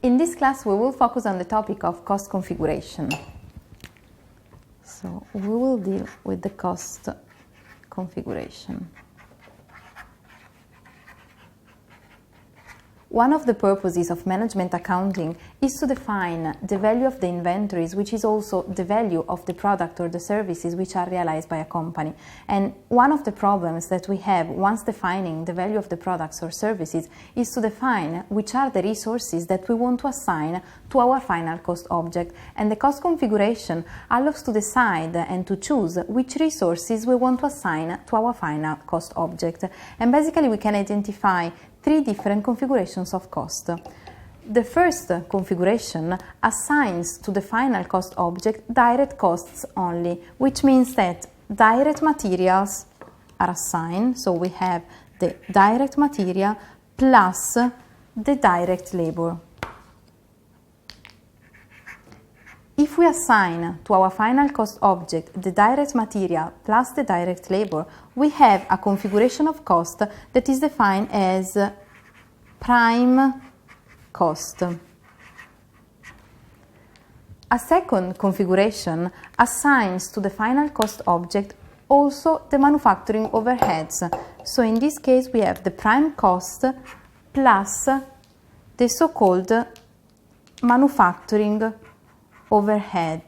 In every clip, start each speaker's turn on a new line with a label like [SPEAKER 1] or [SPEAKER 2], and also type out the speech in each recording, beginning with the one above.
[SPEAKER 1] In this class, we will focus on the topic of cost configuration. So we will deal with the cost configuration. One of the purposes of management accounting is to define the value of the inventories, which is also the value of the product or the services which are realized by a company. And one of the problems that we have once defining the value of the products or services is to define which are the resources that we want to assign to our final cost object. And the cost configuration allows to decide and to choose which resources we want to assign to our final cost object. And basically we can identify three different configurations of cost. The first configuration assigns to the final cost object direct costs only, which means that direct materials are assigned. So we have the direct material plus the direct labor. If we assign to our final cost object the direct material plus the direct labor, we have a configuration of cost that is defined as prime cost. A second configuration assigns to the final cost object also the manufacturing overheads. So in this case we have the prime cost plus the so-called manufacturing overhead.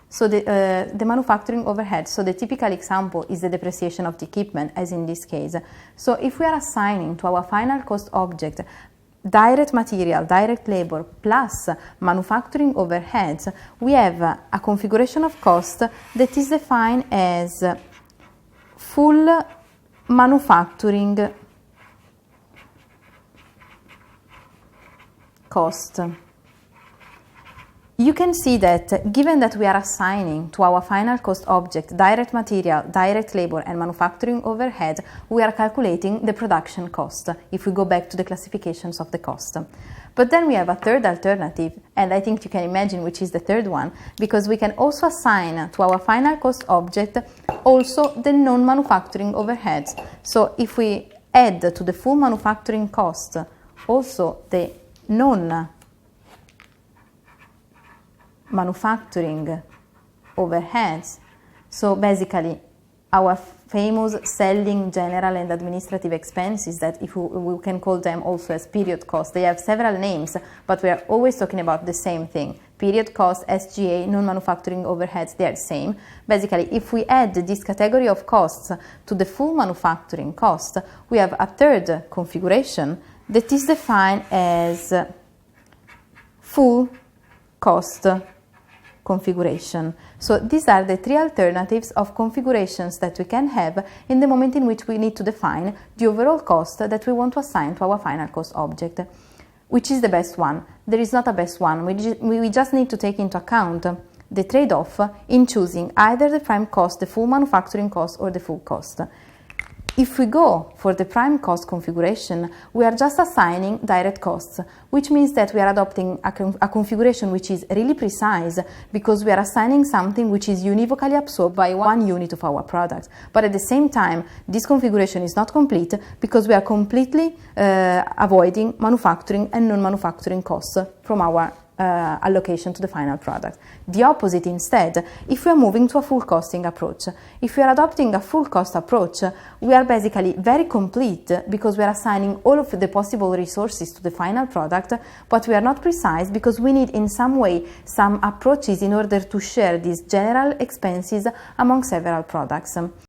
[SPEAKER 1] So the manufacturing overhead, so the typical example is the depreciation of the equipment, as in this case. So if we are assigning to our final cost object direct material, direct labor plus manufacturing overheads, we have a configuration of cost that is defined as full manufacturing cost. You can see that given that we are assigning to our final cost object direct material, direct labor and manufacturing overhead, we are calculating the production cost if we go back to the classifications of the cost. But then we have a third alternative, and I think you can imagine which is the third one, because we can also assign to our final cost object also the non-manufacturing overheads. So if we add to the full manufacturing cost also the manufacturing overheads, so basically our famous selling, general and administrative expenses, that if we can call them also as period cost. They have several names, but we are always talking about the same thing. Period cost, SGA, non-manufacturing overheads, they are the same. Basically, if we add this category of costs to the full manufacturing cost, we have a third configuration that is defined as full cost configuration. So these are the three alternatives of configurations that we can have in the moment in which we need to define the overall cost that we want to assign to our final cost object. Which is the best one? There is not a best one. We just need to take into account the trade-off in choosing either the prime cost, the full manufacturing cost, or the full cost. If we go for the prime cost configuration, we are just assigning direct costs, which means that we are adopting a configuration which is really precise because we are assigning something which is univocally absorbed by one unit of our product. But at the same time, this configuration is not complete because we are completely avoiding manufacturing and non-manufacturing costs from our allocation to the final product. The opposite instead, if we are moving to a full costing approach. If we are adopting a full cost approach, we are basically very complete because we are assigning all of the possible resources to the final product, but we are not precise because we need in some way some approaches in order to share these general expenses among several products.